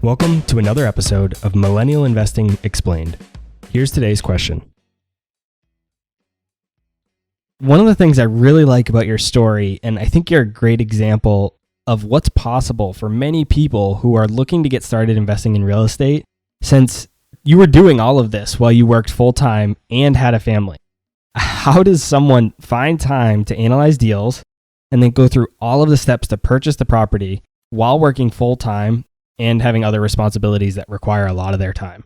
Welcome to another episode of Millennial Investing Explained. Here's today's question. One of the things I really like about your story, and I think you're a great example of what's possible for many people who are looking to get started investing in real estate, since you were doing all of this while you worked full-time and had a family. How does someone find time to analyze deals and then go through all of the steps to purchase the property while working full-time and having other responsibilities that require a lot of their time?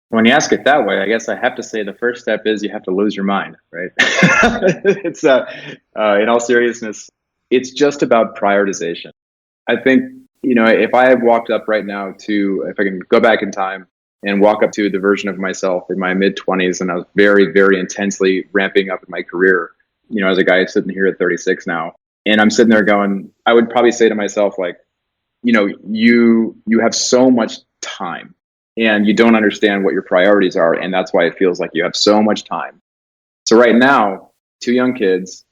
When you ask it that way, I guess I have to say the first step is you have to lose your mind, right? It's in all seriousness, it's just about prioritization. I think, if I had walked up right now if I can go back in time and walk up to the version of myself in my mid-20s, and I was very, very intensely ramping up in my career, as a guy sitting here at 36 now, and I'm sitting there going, I would probably say to myself, like, you have so much time and you don't understand what your priorities are. And that's why it feels like you have so much time. So right now, 2 young kids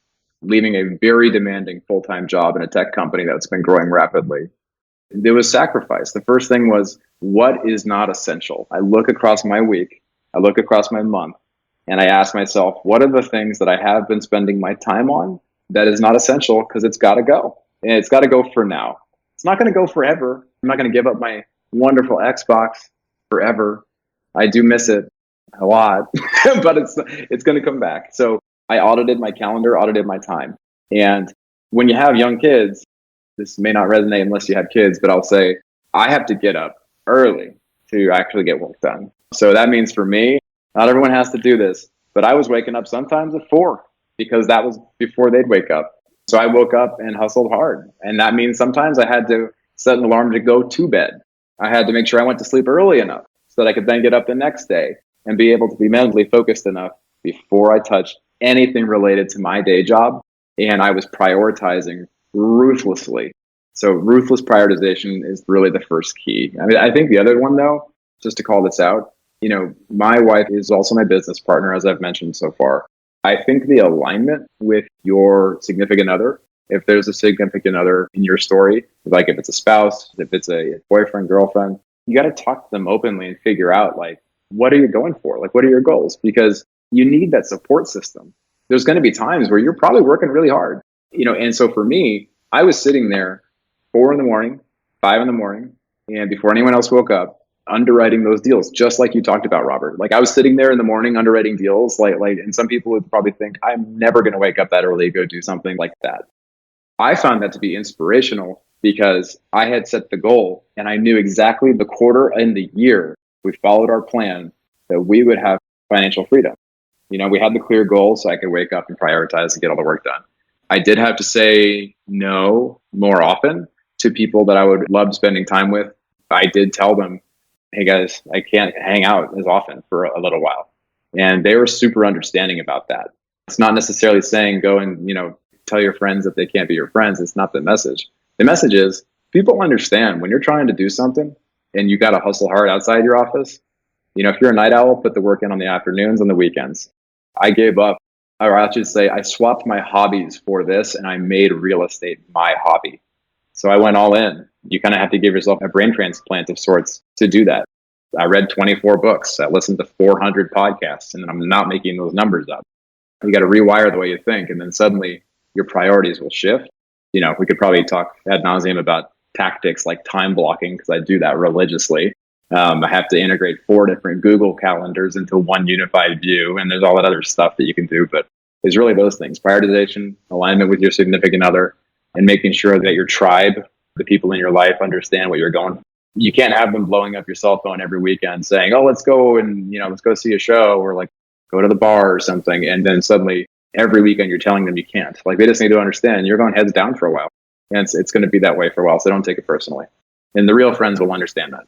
leaving a very demanding full-time job in a tech company that's been growing rapidly. There was sacrifice. The first thing was, what is not essential? I look across my week, I look across my month, and I ask myself, what are the things that I have been spending my time on that is not essential because it's got to go? And it's got to go for now. It's not going to go forever. I'm not going to give up my wonderful Xbox forever. I do miss it a lot, but it's going to come back. So I audited my calendar, audited my time. And when you have young kids, this may not resonate unless you have kids, but I'll say I have to get up early to actually get work done. So that means for me, not everyone has to do this, but I was waking up sometimes at 4 because that was before they'd wake up. So I woke up and hustled hard. And that means sometimes I had to set an alarm to go to bed. I had to make sure I went to sleep early enough so that I could then get up the next day and be able to be mentally focused enough before I touched anything related to my day job. And I was prioritizing ruthlessly. So ruthless prioritization is really the first key. I mean, I think the other one, though, just to call this out, my wife is also my business partner, as I've mentioned so far. I think the alignment with your significant other, if there's a significant other in your story, like if it's a spouse, if it's a boyfriend, girlfriend, you got to talk to them openly and figure out, like, what are you going for? Like, what are your goals? Because you need that support system. There's going to be times where you're probably working really hard, and so for me, I was sitting there 4 a.m, 5 a.m, and before anyone else woke up, underwriting those deals, just like you talked about, Robert. Like, I was sitting there in the morning underwriting deals, like, and some people would probably think I'm never going to wake up that early to go do something like that. I found that to be inspirational because I had set the goal and I knew exactly the quarter and the year we followed our plan that we would have financial freedom. We had the clear goal so I could wake up and prioritize and get all the work done. I did have to say no more often to people that I would love spending time with. I did tell them, hey guys, I can't hang out as often for a little while. And they were super understanding about that. It's not necessarily saying go and, tell your friends that they can't be your friends. It's not the message. The message is people understand when you're trying to do something and you got to hustle hard outside your office. If you're a night owl, put the work in on the afternoons and the weekends. I gave up, or I should say I swapped my hobbies for this and I made real estate my hobby. So I went all in. You kind of have to give yourself a brain transplant of sorts to do that. I read 24 books. I listened to 400 podcasts, and I'm not making those numbers up. You got to rewire the way you think, and then suddenly your priorities will shift. We could probably talk ad nauseum about tactics like time blocking, because I do that religiously. I have to integrate 4 different Google calendars into one unified view, and there's all that other stuff that you can do. But it's really those things: prioritization, alignment with your significant other, and making sure that your tribe, the people in your life, understand what you're going for. You can't have them blowing up your cell phone every weekend saying, oh, let's go and, let's go see a show or like go to the bar or something. And then suddenly every weekend you're telling them you can't. Like, they just need to understand you're going heads down for a while. And it's going to be that way for a while. So don't take it personally. And the real friends will understand that.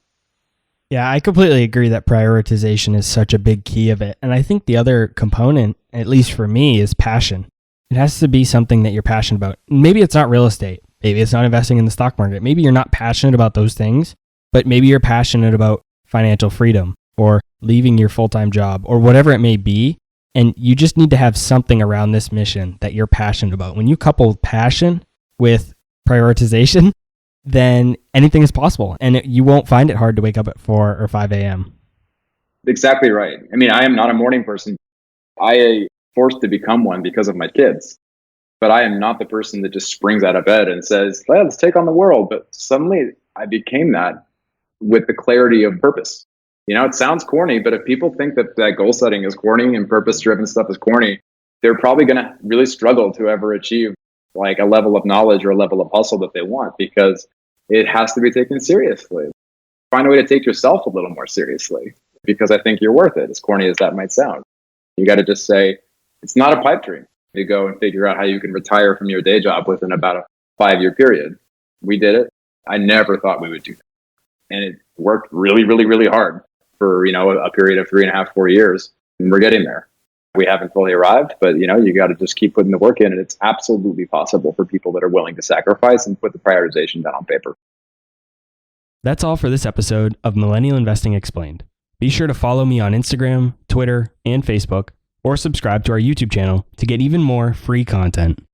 Yeah, I completely agree that prioritization is such a big key of it. And I think the other component, at least for me, is passion. It has to be something that you're passionate about. Maybe it's not real estate. Maybe it's not investing in the stock market. Maybe you're not passionate about those things, but maybe you're passionate about financial freedom or leaving your full-time job or whatever it may be. And you just need to have something around this mission that you're passionate about. When you couple passion with prioritization, then anything is possible. And you won't find it hard to wake up at 4 or 5 a.m. Exactly right. I mean, I am not a morning person. I am forced to become one because of my kids. But I am not the person that just springs out of bed and says, let's take on the world. But suddenly I became that with the clarity of purpose. It sounds corny, but if people think that goal setting is corny and purpose-driven stuff is corny, they're probably going to really struggle to ever achieve like a level of knowledge or a level of hustle that they want, because it has to be taken seriously. Find a way to take yourself a little more seriously, because I think you're worth it, as corny as that might sound. You got to just say, it's not a pipe dream to go and figure out how you can retire from your day job within about a 5-year period. We did it. I never thought we would do that. And it worked really, really, really hard for, a period of 3.5, 4 years. And we're getting there. We haven't fully arrived, but you got to just keep putting the work in, and it's absolutely possible for people that are willing to sacrifice and put the prioritization down on paper. That's all for this episode of Millennial Investing Explained. Be sure to follow me on Instagram, Twitter, and Facebook, or subscribe to our YouTube channel to get even more free content.